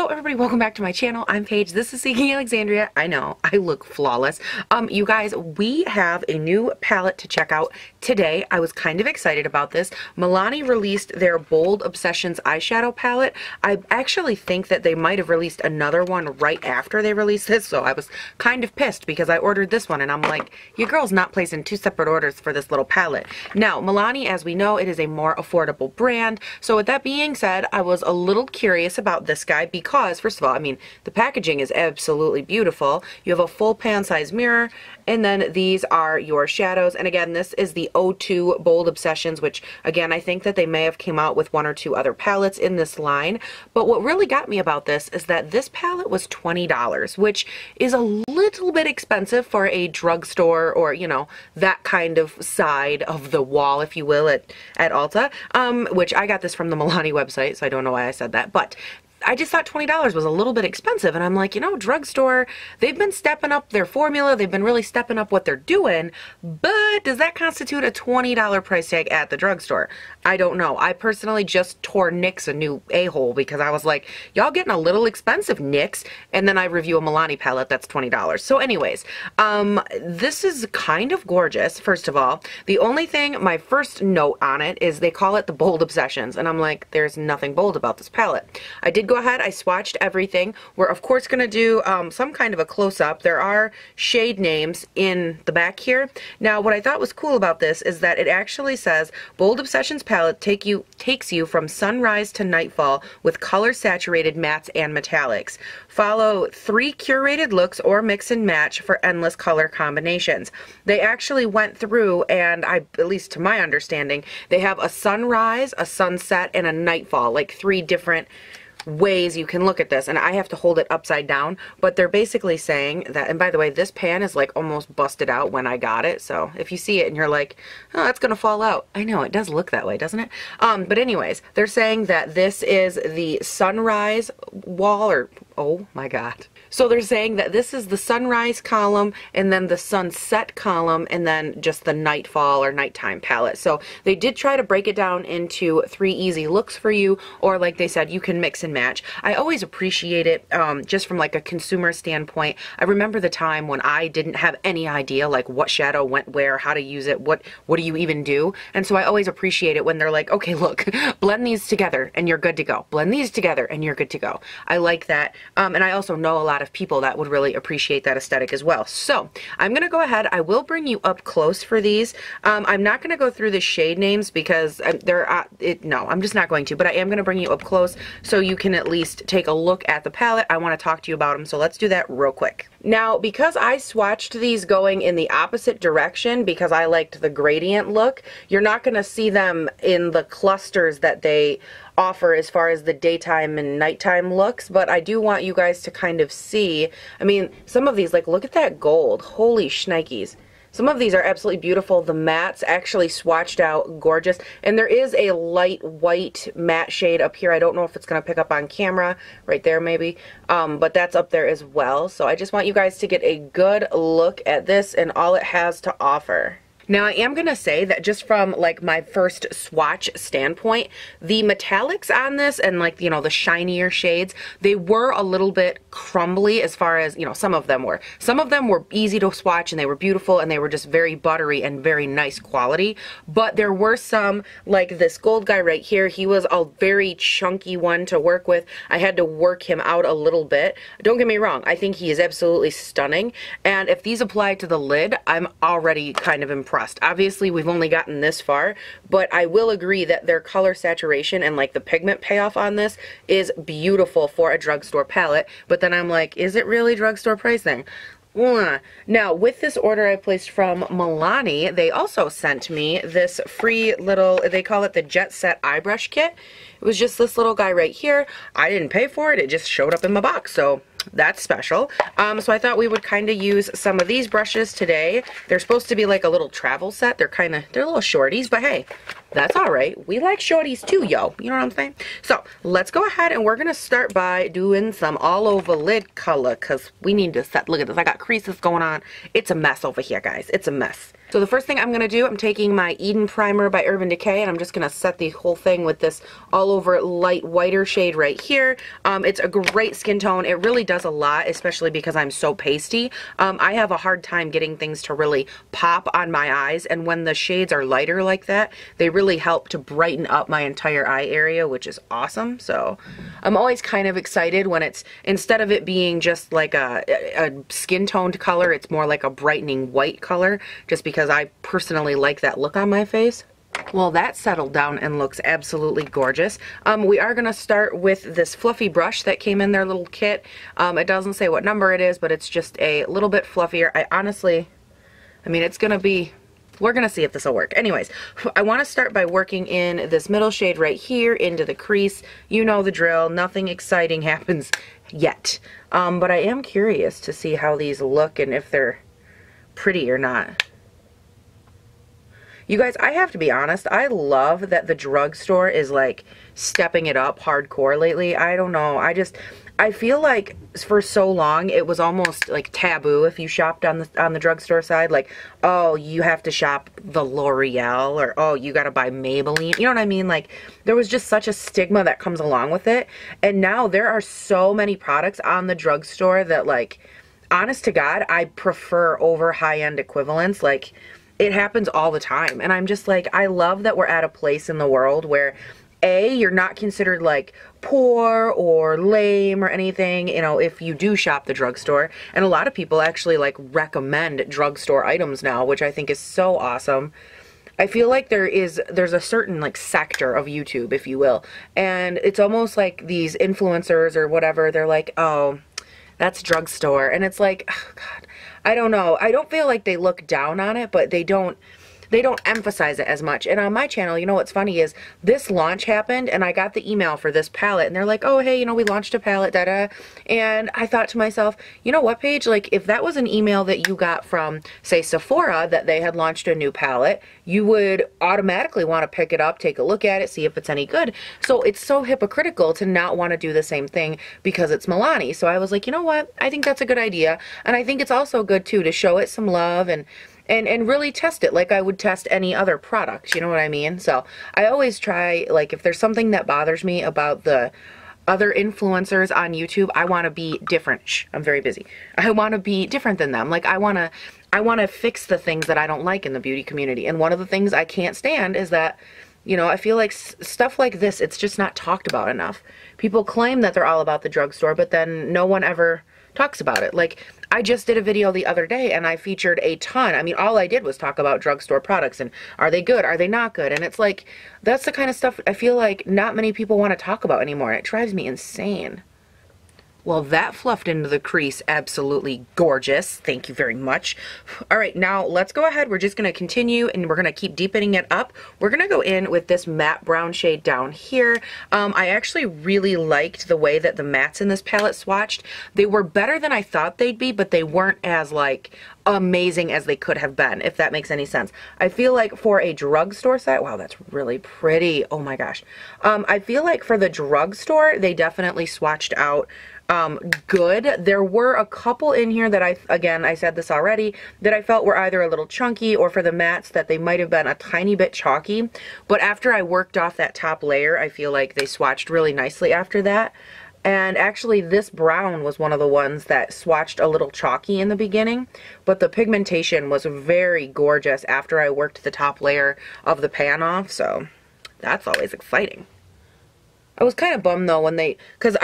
Hello everybody, welcome back to my channel. I'm Paige. This is Seeking Alexandria. I know, I look flawless. You guys, we have a new palette to check out today. I was kind of excited about this. Milani released their Bold Obsessions eyeshadow palette. I actually think that they might have released another one right after they released this, so I was kind of pissed because I ordered this one and I'm like, your girl's not placing two separate orders for this little palette. Now, Milani, as we know, it is a more affordable brand. So with that being said, I was a little curious about this guy because, first of all, I mean, the packaging is absolutely beautiful. You have a full pan size mirror, and then these are your shadows. And again, this is the O2 Bold Obsessions, which again, I think that they may have came out with one or two other palettes in this line. But what really got me about this is that this palette was $20, which is a little bit expensive for a drugstore or, you know, that kind of side of the wall, if you will, at Ulta, which I got this from the Milani website, so I don't know why I said that. But I just thought $20 was a little bit expensive, and I'm like, you know, drugstore, they've been stepping up their formula, they've been really stepping up what they're doing, but does that constitute a $20 price tag at the drugstore? I don't know. I personally just tore NYX a new a-hole because I was like, y'all getting a little expensive, NYX, and then I review a Milani palette that's $20. So anyways, this is kind of gorgeous, first of all. The only thing, my first note on it is they call it the Bold Obsessions, and I'm like, there's nothing bold about this palette. I did go ahead, I swatched everything. We're of course going to do some kind of a close-up. There are shade names in the back here. Now what I thought was cool about this is that it actually says Bold Obsessions palette takes you from sunrise to nightfall with color saturated mattes and metallics. Follow 3 curated looks or mix and match for endless color combinations. They actually went through and at least to my understanding, they have a sunrise, a sunset, and a nightfall, like 3 different ways you can look at this, and I have to hold it upside down, but they're basically saying that, and by the way, this pan is like almost busted out when I got it, so if you see it and you're like, oh, that's gonna fall out. I know, it does look that way, doesn't it? But anyways, they're saying that this is the sunrise wall, or, oh my god. So they're saying that this is the sunrise column, and then the sunset column, and then just the nightfall or nighttime palette. So they did try to break it down into 3 easy looks for you, or like they said, you can mix and match. I always appreciate it just from like a consumer standpoint. I remember the time when I didn't have any idea like what shadow went where, how to use it, what do you even do? And so I always appreciate it when they're like, okay, look, blend these together and you're good to go. Blend these together and you're good to go. I like that. And I also know a lot of people that would really appreciate that aesthetic as well. So I'm gonna go ahead, I will bring you up close for these. I'm not gonna go through the shade names because no, I'm just not going to, but I am gonna bring you up close so you can at least take a look at the palette. I want to talk to you about them, so let's do that real quick. Now, because I swatched these going in the opposite direction because I liked the gradient look, you're not going to see them in the clusters that they offer as far as the daytime and nighttime looks, but I do want you guys to kind of see, I mean, some of these, like, look at that gold. Holy shnikes. Some of these are absolutely beautiful. The mattes actually swatched out gorgeous. And there is a light white matte shade up here. I don't know if it's going to pick up on camera. Right there maybe. But that's up there as well. So I just want you guys to get a good look at this and all it has to offer. Now I am going to say that just from like my first swatch standpoint, the metallics on this and like, you know, the shinier shades, they were a little bit crumbly as far as, you know, some of them were. Some of them were easy to swatch and they were beautiful and they were just very buttery and very nice quality. But there were some, like this gold guy right here, he was a very chunky one to work with. I had to work him out a little bit. Don't get me wrong, I think he is absolutely stunning. And if these apply to the lid, I'm already kind of impressed. Obviously, we've only gotten this far, but I will agree that their color saturation and like the pigment payoff on this is beautiful for a drugstore palette, but then I'm like, is it really drugstore pricing? Now, with this order I placed from Milani, they also sent me this free little, they call it the Jet Set Eye Brush Kit. It was just this little guy right here. I didn't pay for it, it just showed up in my box, so that's special. So I thought we would kind of use some of these brushes today. They're supposed to be like a little travel set. They're little shorties, but hey, that's all right. We like shorties too, yo. You know what I'm saying? So let's go ahead and we're going to start by doing some all over lid color because we need to set, look at this. I got creases going on. It's a mess over here, guys. It's a mess. So the first thing I'm going to do, I'm taking my Eden Primer by Urban Decay, and I'm just going to set the whole thing with this all over light whiter shade right here. It's a great skin tone. It really does a lot, especially because I'm so pasty. I have a hard time getting things to really pop on my eyes, and when the shades are lighter like that, they really help to brighten up my entire eye area, which is awesome. So I'm always kind of excited when it's, instead of it being just like a skin toned color, it's more like a brightening white color, just because I personally like that look on my face. Well, that settled down and looks absolutely gorgeous. We are going to start with this fluffy brush that came in their little kit. It doesn't say what number it is, but it's just a little bit fluffier. I mean, it's going to be, we're going to see if this will work. Anyways, I want to start by working in this middle shade right here into the crease. You know the drill. Nothing exciting happens yet. But I am curious to see how these look and if they're pretty or not. You guys, I have to be honest, I love that the drugstore is like stepping it up hardcore lately. I don't know. I feel like for so long it was almost like taboo if you shopped on the drugstore side. Like, oh, you have to shop the L'Oreal, or oh, you got to buy Maybelline. You know what I mean? Like, there was just such a stigma that comes along with it. And now there are so many products on the drugstore that, like, honest to God, I prefer over high-end equivalents. Like, it happens all the time. And I'm just like, I love that we're at a place in the world where, A, you're not considered like poor or lame or anything, you know, if you do shop the drugstore. And a lot of people actually like recommend drugstore items now, which I think is so awesome. I feel like there's a certain like sector of YouTube, if you will. And it's almost like these influencers or whatever, they're like, oh, that's drugstore. And it's like, oh God, I don't know. I don't feel like they look down on it, but they don't emphasize it as much. And on my channel, you know what's funny is this launch happened and I got the email for this palette and they're like, oh, hey, you know, we launched a palette, da-da. And I thought to myself, you know what, Paige, like if that was an email that you got from, say, Sephora, that they had launched a new palette, you would automatically want to pick it up, take a look at it, see if it's any good. So it's so hypocritical to not want to do the same thing because it's Milani. So I was like, you know what, I think that's a good idea. And I think it's also good too to show it some love and really test it like I would test any other product, you know what I mean? So I always try, like, if there's something that bothers me about the other influencers on YouTube, I want to be different. Shh, I'm very busy. I want to be different than them. Like, I want to fix the things that I don't like in the beauty community. And one of the things I can't stand is that, you know, I feel like stuff like this, it's just not talked about enough. People claim that they're all about the drugstore, but then no one ever talks about it. Like, I just did a video the other day and I featured a ton. I mean, all I did was talk about drugstore products and are they good? Are they not good? And it's like, that's the kind of stuff I feel like not many people want to talk about anymore. It drives me insane. Well, that fluffed into the crease absolutely gorgeous. Thank you very much. All right, now let's go ahead. We're just going to continue and we're going to keep deepening it up. We're going to go in with this matte brown shade down here. I actually really liked the way that the mattes in this palette swatched. They were better than I thought they'd be, but they weren't as like amazing as they could have been, if that makes any sense. I feel like for a drugstore set, wow, that's really pretty. Oh my gosh. I feel like for the drugstore, they definitely swatched out good. There were a couple in here that I said this already, that I felt were either a little chunky or for the mattes that they might have been a tiny bit chalky. But after I worked off that top layer, I feel like they swatched really nicely after that. And actually this brown was one of the ones that swatched a little chalky in the beginning, but the pigmentation was very gorgeous after I worked the top layer of the pan off, so that's always exciting. I was kind of bummed though when because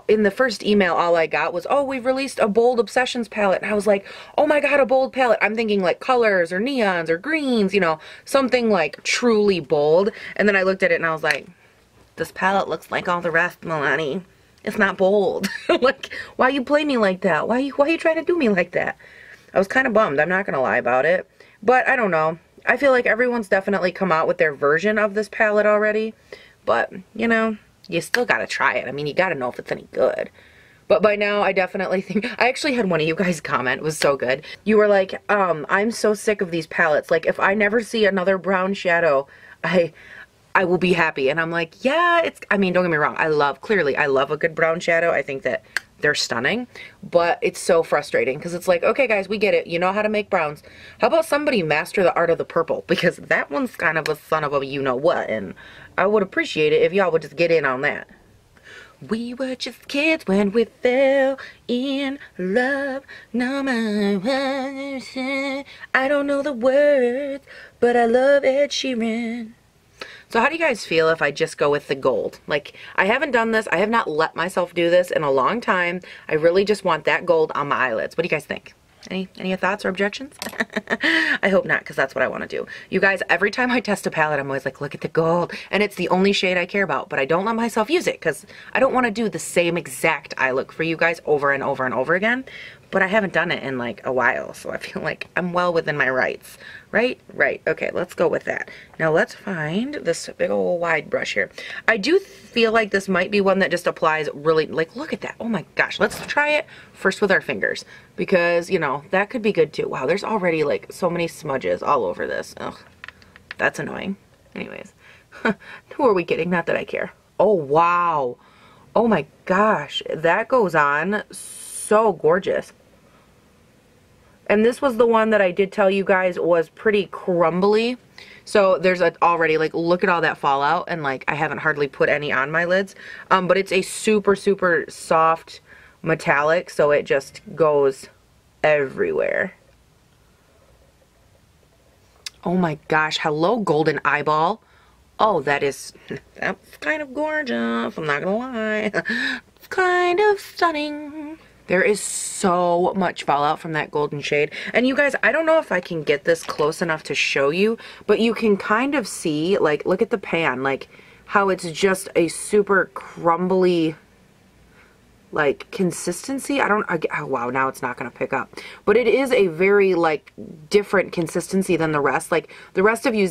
in the first email all I got was, oh, we've released a Bold Obsessions palette. And I was like, oh my God, a bold palette. I'm thinking like colors or neons or greens, you know, something like truly bold. And then I looked at it and I was like, this palette looks like all the rest, Milani. It's not bold. Like, why you play me like that? Why you trying to do me like that? I was kind of bummed. I'm not going to lie about it. But I don't know. I feel like everyone's definitely come out with their version of this palette already. But, you know, you still got to try it. I mean, you got to know if it's any good. But by now, I definitely think, I actually had one of you guys comment, it was so good. You were like, I'm so sick of these palettes. Like, if I never see another brown shadow, I will be happy. And I'm like, yeah, I mean, don't get me wrong. I love a good brown shadow. I think that they're stunning, but it's so frustrating because it's like, okay, guys, we get it. You know how to make browns. How about somebody master the art of the purple? Because that one's kind of a son of a you-know-what, and I would appreciate it if y'all would just get in on that. We were just kids when we fell in love. No, I don't know the words, but I love Ed Sheeran. So how do you guys feel if I just go with the gold? Like, I haven't done this. I have not let myself do this in a long time. I really just want that gold on my eyelids. What do you guys think? Any thoughts or objections? I hope not, because that's what I want to do. You guys, every time I test a palette, I'm always like, look at the gold. And it's the only shade I care about, but I don't let myself use it because I don't want to do the same exact eye look for you guys over and over and over again. But I haven't done it in like a while, so I feel like I'm well within my rights. Right? Right. Okay, let's go with that. Now let's find this big old wide brush here. I do feel like this might be one that just applies really, like, look at that. Oh my gosh. Let's try it first with our fingers because, you know, that could be good too. Wow, there's already like so many smudges all over this. Ugh, that's annoying. Anyways, who are we kidding? Not that I care. Oh, wow. Oh my gosh. That goes on so gorgeous. And this was the one that I did tell you guys was pretty crumbly. So there's already, like, look at all that fallout. And, like, I haven't hardly put any on my lids. But it's a super, super soft metallic. So it just goes everywhere. Oh my gosh. Hello, golden eyeball. Oh, that's kind of gorgeous. I'm not gonna lie. It's kind of stunning. There is so much fallout from that golden shade. And you guys, I don't know if I can get this close enough to show you, but you can kind of see, like, look at the pan, like, how it's just a super crumbly, like, consistency. Oh wow, now it's not gonna pick up. But it is a very, like, different consistency than the rest. Like, the rest of you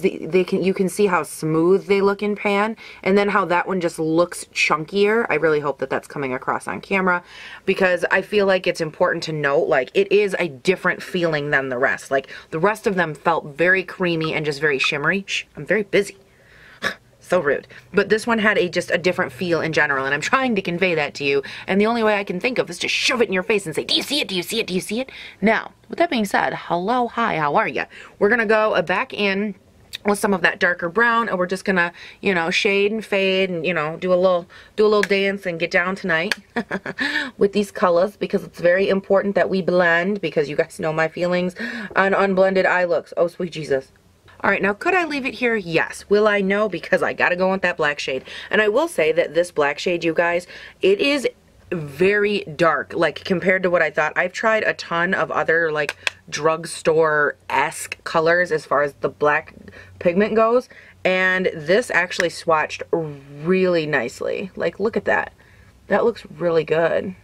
can see how smooth they look in pan, and then how that one just looks chunkier. I really hope that that's coming across on camera, because I feel like it's important to note, like, it is a different feeling than the rest. Like, the rest of them felt very creamy and just very shimmery. Shh, I'm very busy. So rude. But this one had just a different feel in general, and I'm trying to convey that to you, and the only way I can think of is to shove it in your face and say, do you see it? Do you see it? Do you see it? Now, with that being said, hello, hi, how are you? We're gonna go back in with some of that darker brown, and we're just gonna, you know, shade and fade and, you know, do a little dance and get down tonight with these colors, because it's very important that we blend, because you guys know my feelings on unblended eye looks. Oh, sweet Jesus. All right, now could I leave it here? Yes. Will I? No, because I gotta go with that black shade. And I will say that this black shade, you guys, it is very dark, like, compared to what I thought. I've tried a ton of other, like, drugstore-esque colors as far as the black pigment goes, and this actually swatched really nicely. Like, look at that. That looks really good.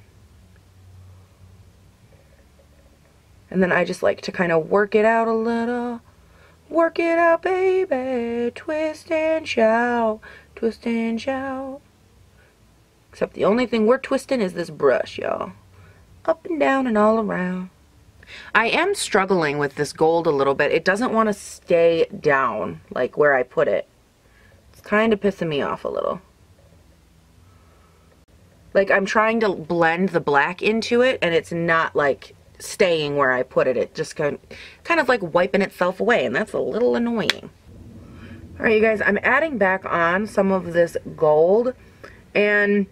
And then I just like to kind of work it out a little. Work it out, baby. Twist and shout. Twist and shout. Except the only thing we're twisting is this brush, y'all. Up and down and all around. I am struggling with this gold a little bit. It doesn't want to stay down, like where I put it. It's kind of pissing me off a little. Like, I'm trying to blend the black into it, and it's not, like, staying where I put it. It just kind of like wiping itself away, and that's a little annoying. All right, you guys, I'm adding back on some of this gold, and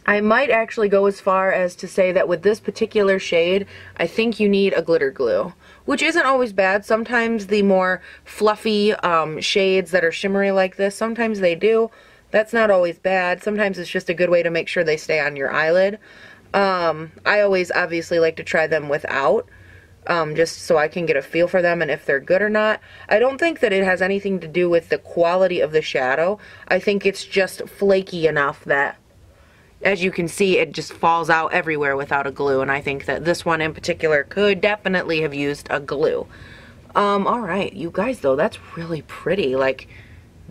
I might actually go as far as to say that with this particular shade, I think you need a glitter glue, which isn't always bad. Sometimes the more fluffy shades that are shimmery like this, sometimes they do. That's not always bad. Sometimes it's just a good way to make sure they stay on your eyelid. I always obviously like to try them without, just so I can get a feel for them and if they're good or not. I don't think that it has anything to do with the quality of the shadow. I think it's just flaky enough that, as you can see, it just falls out everywhere without a glue, and I think that this one in particular could definitely have used a glue. Alright, you guys, though, that's really pretty. Like,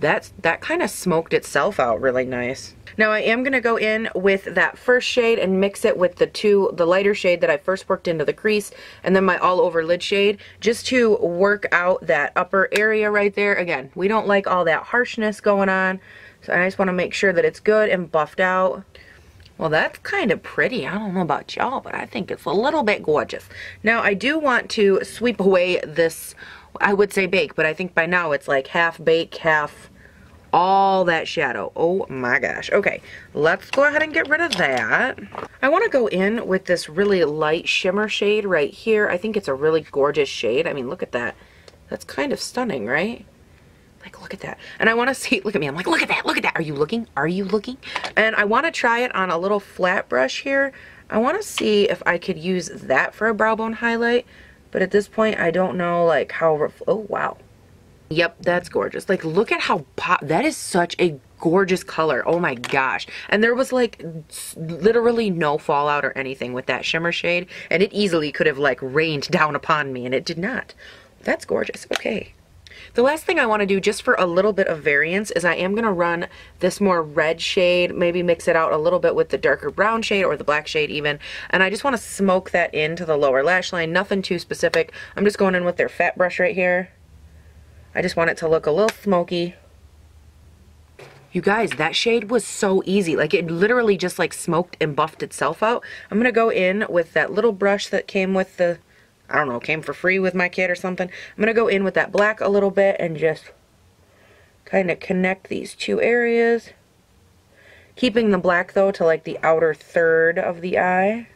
that kind of smoked itself out really nice. Now I am gonna go in with that first shade and mix it with the lighter shade that I first worked into the crease, and then my all over lid shade, just to work out that upper area right there. Again, we don't like all that harshness going on, so I just wanna make sure that it's good and buffed out. Well, that's kind of pretty. I don't know about y'all, but I think it's a little bit gorgeous. Now I do want to sweep away this, I would say bake, but I think by now it's like half bake, half all that shadow. Oh my gosh. Okay, let's go ahead and get rid of that. I want to go in with this really light shimmer shade right here. I think it's a really gorgeous shade. I mean, look at that. That's kind of stunning, right? Like, look at that. And I want to see, look at me. I'm like, look at that, look at that. Are you looking? Are you looking? And I want to try it on a little flat brush here. I want to see if I could use that for a brow bone highlight. But at this point, I don't know, like, how, oh, wow. Yep, that's gorgeous. Like, look at how that is such a gorgeous color. Oh my gosh. And there was like literally no fallout or anything with that shimmer shade, and it easily could have like rained down upon me, and it did not. That's gorgeous. Okay. The last thing I want to do, just for a little bit of variance, is I am going to run this more red shade, maybe mix it out a little bit with the darker brown shade or the black shade even, and I just want to smoke that into the lower lash line. Nothing too specific. I'm just going in with their fat brush right here. I just want it to look a little smoky. You guys, that shade was so easy. Like, it literally just like smoked and buffed itself out. I'm gonna go in with that little brush that came with the, I don't know, came for free with my kit or something. I'm gonna go in with that black a little bit and just kind of connect these two areas. Keeping the black though to like the outer third of the eye.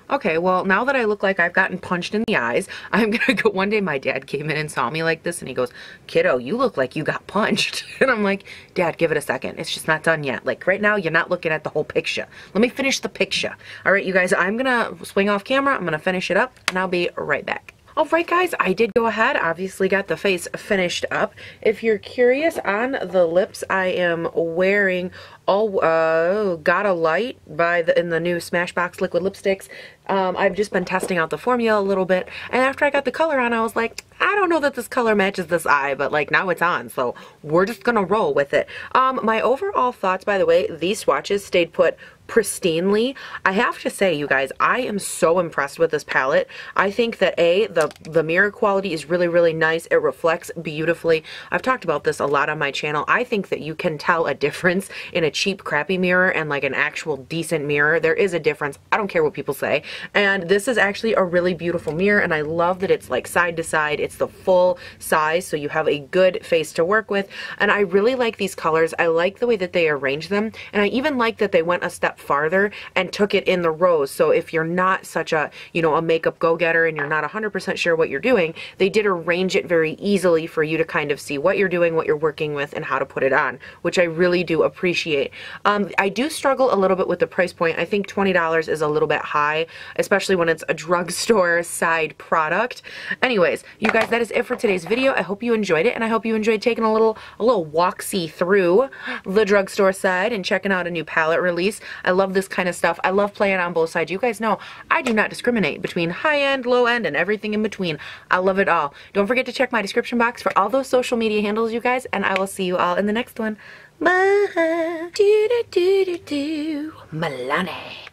Okay, well, now that I look like I've gotten punched in the eyes, I'm gonna go, one day my dad came in and saw me like this and he goes, kiddo, you look like you got punched. And I'm like, Dad, give it a second. It's just not done yet. Like, right now, you're not looking at the whole picture. Let me finish the picture. All right, you guys, I'm gonna swing off camera. I'm gonna finish it up and I'll be right back. Alright guys, I did go ahead, obviously got the face finished up. If you're curious, on the lips I am wearing Gotta Light in the new Smashbox liquid lipsticks. I've just been testing out the formula a little bit, and after I got the color on, I was like, I don't know that this color matches this eye, but like now it's on, so we're just gonna roll with it. My overall thoughts, by the way, these swatches stayed put pristinely. I have to say, you guys, I am so impressed with this palette. I think that the mirror quality is really, really nice. It reflects beautifully. I've talked about this a lot on my channel. I think that you can tell a difference in a cheap, crappy mirror and like an actual decent mirror. There is a difference. I don't care what people say. And this is actually a really beautiful mirror, and I love that it's like side to side. It's the full size, so you have a good face to work with. And I really like these colors. I like the way that they arrange them, and I even like that they went a step farther and took it in the rows. So if you're not such a, you know, a makeup go-getter and you're not 100% sure what you're doing, they did arrange it very easily for you to kind of see what you're doing, what you're working with, and how to put it on, which I really do appreciate. I do struggle a little bit with the price point. I think $20 is a little bit high, especially when it's a drugstore side product. Anyways, you guys, that is it for today's video. I hope you enjoyed it, and I hope you enjoyed taking a little walk-see through the drugstore side and checking out a new palette release. I love this kind of stuff. I love playing on both sides. You guys know I do not discriminate between high-end, low-end, and everything in between. I love it all. Don't forget to check my description box for all those social media handles, you guys, and I will see you all in the next one. Bye. Do-do-do-do-do. Milani.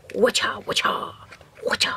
Wacha, wacha, wacha.